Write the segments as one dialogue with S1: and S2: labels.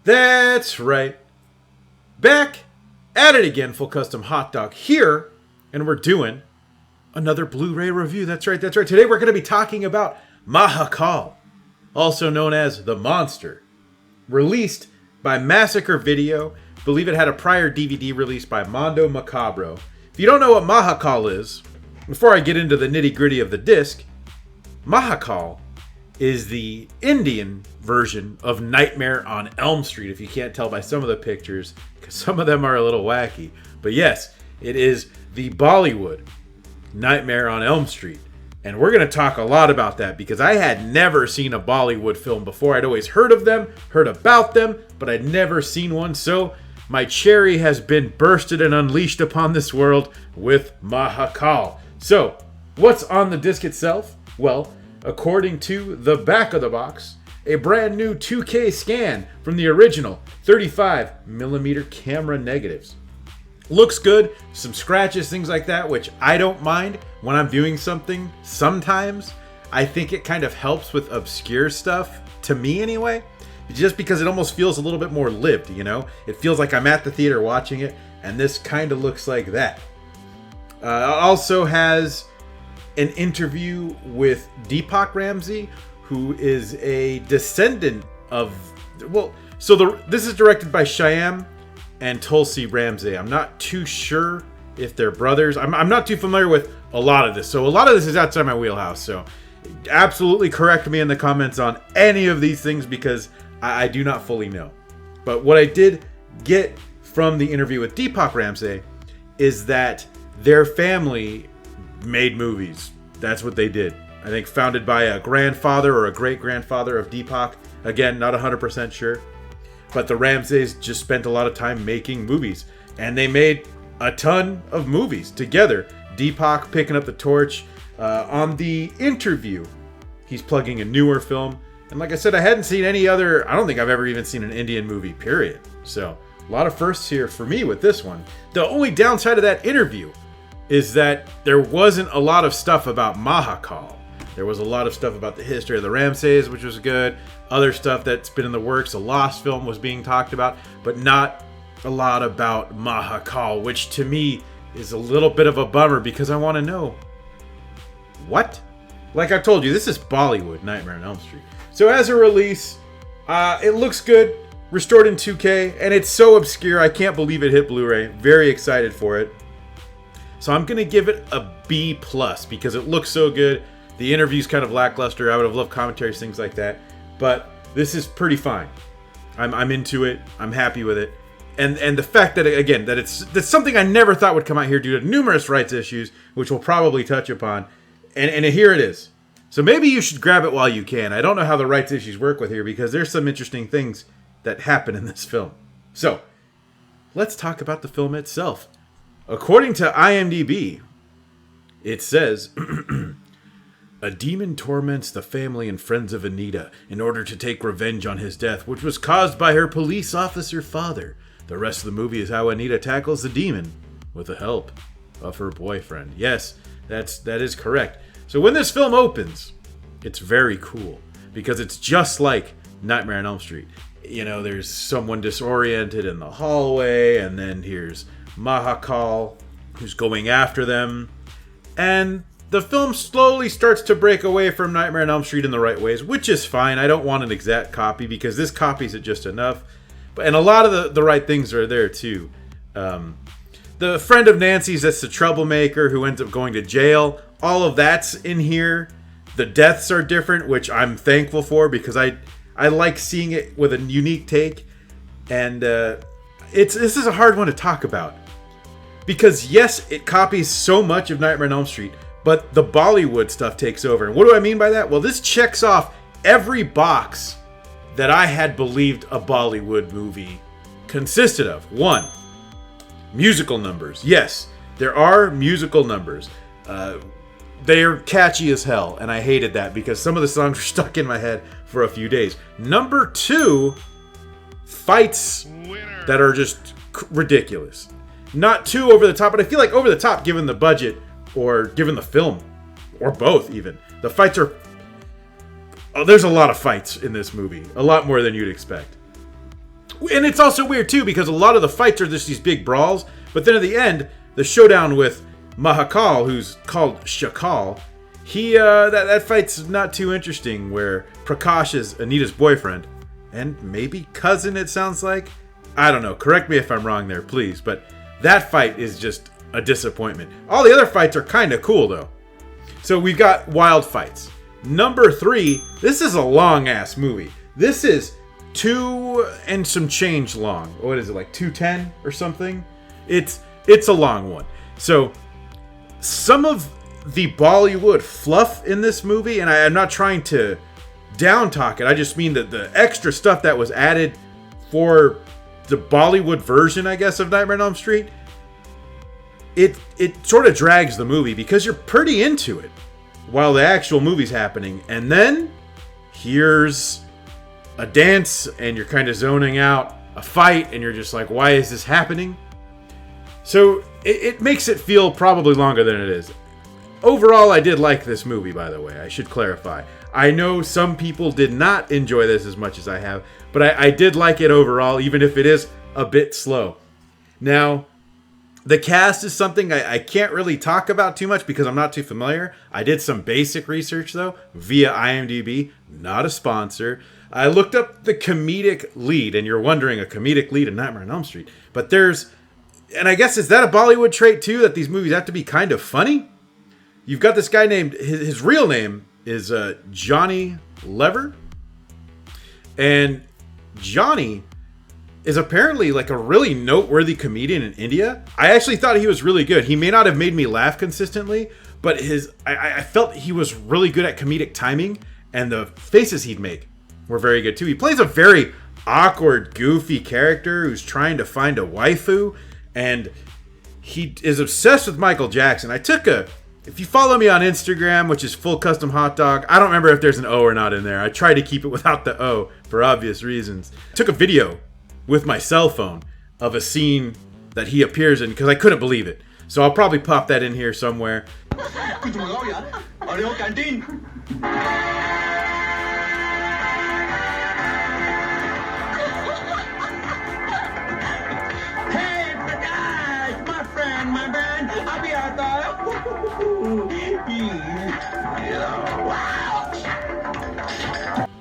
S1: That's right. Back at it again, Full Custom Hot Dog here, and we're doing another Blu-ray review. That's right. Today we're going to be talking about Mahakal, also known as The Monster, released by Massacre Video. I believe it had a prior DVD release by Mondo Macabro. If you don't know what Mahakal is, before I get into the nitty-gritty of the disc, Mahakal is the Indian version of Nightmare on Elm Street, if you can't tell by some of the pictures, because some of them are a little wacky. But yes, it is the Bollywood Nightmare on Elm Street. And we're going to talk a lot about that, because I had never seen a Bollywood film before. I'd always heard of them, heard about them, but I'd never seen one. So my cherry has been bursted and unleashed upon this world with Mahakal. So, what's on the disc itself? Well, according to the back of the box, a brand new 2K scan from the original 35mm camera negatives. Looks good, some scratches, things like that, which I don't mind when I'm viewing something. Sometimes I think it kind of helps with obscure stuff, to me anyway, just because it almost feels a little bit more lived, you know? It feels like I'm at the theater watching it, and this kind of looks like that. It also has an interview with Deepak Ramsay, who is a descendant of... this is directed by Shyam and Tulsi Ramsay. I'm not too sure if they're brothers. I'm not too familiar with a lot of this. So a lot of this is outside my wheelhouse. So absolutely correct me in the comments on any of these things, because I do not fully know. But what I did get from the interview with Deepak Ramsay is that their family made movies. That's what they did. I think founded by a grandfather or a great-grandfather of Deepak. Again, not 100% sure. But the Ramsays just spent a lot of time making movies. And they made a ton of movies together. Deepak picking up the torch. On the interview, he's plugging a newer film. And like I said, I hadn't seen any other... I don't think I've ever even seen an Indian movie, period. So, a lot of firsts here for me with this one. The only downside of that interview is that there wasn't a lot of stuff about Mahakal. There was a lot of stuff about the history of the Ramsays, which was good. Other stuff that's been in the works. A Lost film was being talked about, but not a lot about Mahakal, which to me is a little bit of a bummer, because I want to know what? Like I told you, this is Bollywood Nightmare on Elm Street. So as a release, it looks good, restored in 2K, and it's so obscure, I can't believe it hit Blu-ray. Very excited for it. So I'm going to give it a B+, because it looks so good. The interview's kind of lackluster. I would have loved commentaries, things like that. But this is pretty fine. I'm into it. I'm happy with it. And the fact that, again, that's something I never thought would come out here due to numerous rights issues, which we'll probably touch upon. And here it is. So maybe you should grab it while you can. I don't know how the rights issues work with here, because there's some interesting things that happen in this film. So, let's talk about the film itself. According to IMDb, it says, a demon torments the family and friends of Anita in order to take revenge on his death, which was caused by her police officer father. The rest of the movie is how Anita tackles the demon with the help of her boyfriend. Yes, that is correct. So when this film opens, it's very cool, because it's just like Nightmare on Elm Street. You know, there's someone disoriented in the hallway, and then here's Mahakal, who's going after them. And the film slowly starts to break away from Nightmare on Elm Street in the right ways, which is fine. I don't want an exact copy, because this copies it just enough. And a lot of the right things are there, too. The friend of Nancy's that's the troublemaker who ends up going to jail. All of that's in here. The deaths are different, which I'm thankful for, because I like seeing it with a unique take. And this is a hard one to talk about. Because yes, it copies so much of Nightmare on Elm Street, but the Bollywood stuff takes over. And what do I mean by that? Well, this checks off every box that I had believed a Bollywood movie consisted of. 1, musical numbers. Yes, there are musical numbers. They're catchy as hell, and I hated that, because some of the songs were stuck in my head for a few days. Number 2, fights that are just ridiculous. Not too over the top, but I feel like over the top given the budget, or given the film, or both even. The fights are... Oh, there's a lot of fights in this movie. A lot more than you'd expect. And it's also weird too because a lot of the fights are just these big brawls, but then at the end, the showdown with Mahakal, who's called Shakal, that fight's not too interesting. Where Prakash is Anita's boyfriend and maybe cousin. It sounds like. I don't know. Correct me if I'm wrong there, please. But that fight is just a disappointment. All the other fights are kind of cool though. So we've got wild fights. Number 3. This is a long ass movie. This is 2 and some change long. What is it, like 2:10 or something? It's a long one. So some of the Bollywood fluff in this movie, and I'm not trying to down talk it, I just mean that the extra stuff that was added for the Bollywood version, I guess, of Nightmare on Elm Street, it sort of drags the movie because you're pretty into it while the actual movie's happening. And then here's a dance and you're kind of zoning out, a fight and you're just like, why is this happening? So it makes it feel probably longer than it is. Overall, I did like this movie, by the way. I should clarify. I know some people did not enjoy this as much as I have, but I did like it overall, even if it is a bit slow. Now, the cast is something I can't really talk about too much because I'm not too familiar. I did some basic research, though, via IMDb. Not a sponsor. I looked up the comedic lead, and you're wondering, a comedic lead in Nightmare on Elm Street. But there's... And I guess, is that a Bollywood trait, too, that these movies have to be kind of funny? You've got this guy named... His real name is Johnny Lever. And Johnny is apparently like a really noteworthy comedian in India. I actually thought he was really good. He may not have made me laugh consistently, but I felt he was really good at comedic timing, and the faces he'd make were very good too. He plays a very awkward, goofy character who's trying to find a waifu, and he is obsessed with Michael Jackson. If you follow me on Instagram, which is Full Custom Hot Dog, I don't remember if there's an O or not in there. I try to keep it without the O for obvious reasons. I took a video with my cell phone of a scene that he appears in because I couldn't believe it. So I'll probably pop that in here somewhere.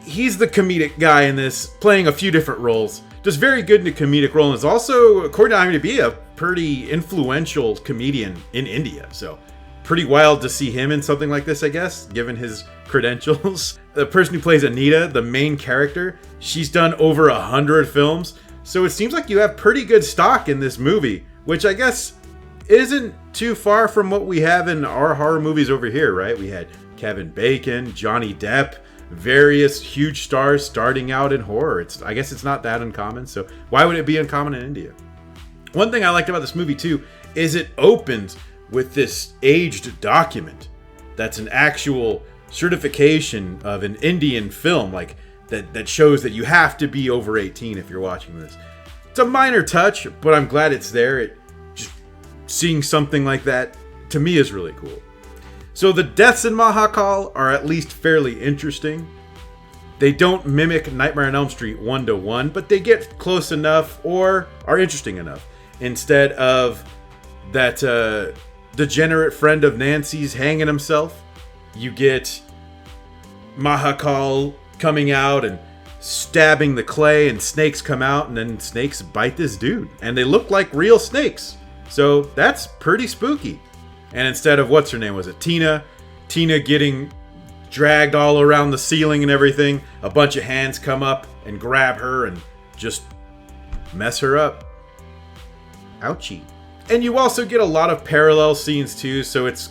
S1: He's the comedic guy in this, playing a few different roles. Does very good in a comedic role, and is also, according to IMDb, a pretty influential comedian in India. So, pretty wild to see him in something like this, I guess, given his credentials. The person who plays Anita, the main character, she's done over 100 films. So it seems like you have pretty good stock in this movie, which I guess isn't too far from what we have in our horror movies over here, right? We had Kevin Bacon, Johnny Depp, various huge stars starting out in horror. I guess it's not that uncommon, so why would it be uncommon in India? One thing I liked about this movie too is it opens with this aged document that's an actual certification of an Indian film, like that shows that you have to be over 18 if you're watching this. It's a minor touch, but I'm glad it's there. Just seeing something like that to me is really cool. So the deaths in Mahakal are at least fairly interesting. They don't mimic Nightmare on Elm Street 1-to-1, but they get close enough or are interesting enough. Instead of that degenerate friend of Nancy's hanging himself, you get Mahakal coming out and stabbing the clay, and snakes come out, and then snakes bite this dude. And they look like real snakes. So that's pretty spooky. And instead of, what's her name, was it Tina getting dragged all around the ceiling and everything, a bunch of hands come up and grab her and just mess her up. Ouchie. And you also get a lot of parallel scenes too, so it's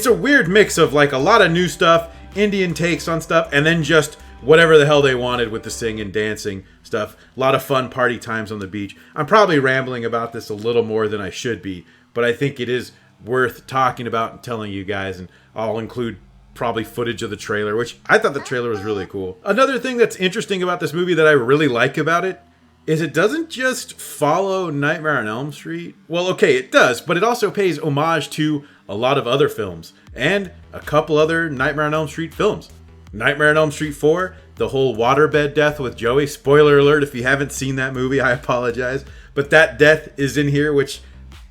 S1: a weird mix of like a lot of new stuff, Indian takes on stuff, and then just whatever the hell they wanted with the singing and dancing stuff. A lot of fun party times on the beach. I'm probably rambling about this a little more than I should be, but I think it is worth talking about and telling you guys, and I'll include probably footage of the trailer, which I thought the trailer was really cool. Another thing that's interesting about this movie that I really like about it is it doesn't just follow Nightmare on Elm Street. Well, okay, it does, but it also pays homage to a lot of other films and a couple other Nightmare on Elm Street films. Nightmare on Elm Street 4 the whole waterbed death with Joey. Spoiler alert, if you haven't seen that movie, I apologize. But that death is in here, which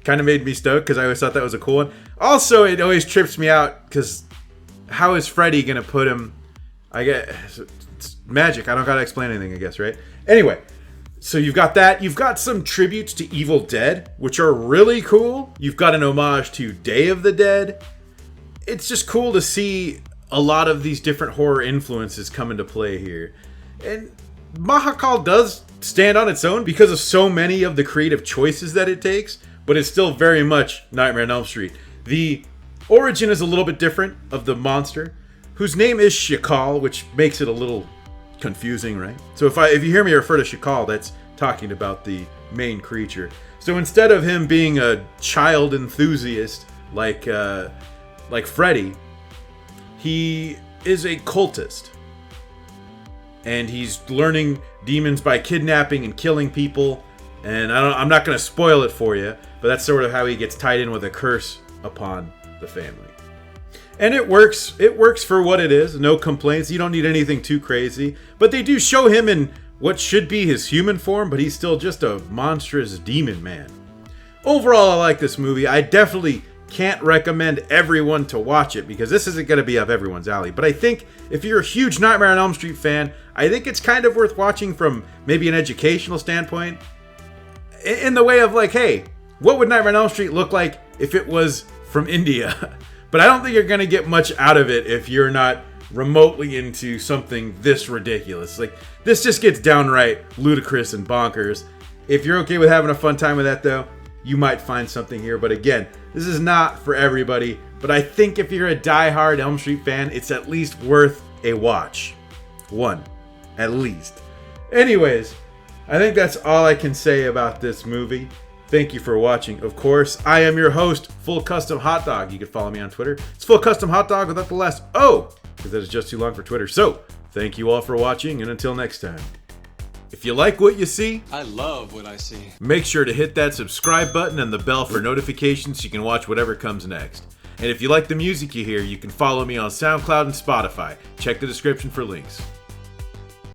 S1: kind of made me stoked because I always thought that was a cool one. Also, it always trips me out because how is Freddy going to put him... I guess it's magic. I don't got to explain anything, I guess, right? Anyway, so you've got that. You've got some tributes to Evil Dead, which are really cool. You've got an homage to Day of the Dead. It's just cool to see a lot of these different horror influences come into play here. And Mahakal does stand on its own because of so many of the creative choices that it takes, but it's still very much Nightmare on Elm Street. The origin is a little bit different of the monster, whose name is Shakal, which makes it a little confusing, right? So if you hear me refer to Shakal, that's talking about the main creature. So instead of him being a child enthusiast like Freddy, he is a cultist. And he's learning demons by kidnapping and killing people. And I'm not going to spoil it for you, but that's sort of how he gets tied in with a curse upon the family. And it works. It works for what it is. No complaints. You don't need anything too crazy. But they do show him in what should be his human form, but he's still just a monstrous demon man. Overall, I like this movie. I definitely can't recommend everyone to watch it because this isn't going to be up everyone's alley. But I think if you're a huge Nightmare on Elm Street fan, I think it's kind of worth watching from maybe an educational standpoint. In the way of like, hey, what would Nightmare on Elm Street look like if it was from India? But I don't think you're going to get much out of it if you're not remotely into something this ridiculous. Like, this just gets downright ludicrous and bonkers. If you're okay with having a fun time with that, though, you might find something here. But again, this is not for everybody. But I think if you're a diehard Elm Street fan, it's at least worth a watch. One. At least. Anyways, I think that's all I can say about this movie. Thank you for watching. Of course, I am your host, Full Custom Hot Dog. You can follow me on Twitter. It's Full Custom Hot Dog without the last O, because that is just too long for Twitter. So, thank you all for watching, and until next time. If you like what you see,
S2: I love what I see.
S1: Make sure to hit that subscribe button and the bell for notifications so you can watch whatever comes next. And if you like the music you hear, you can follow me on SoundCloud and Spotify. Check the description for links.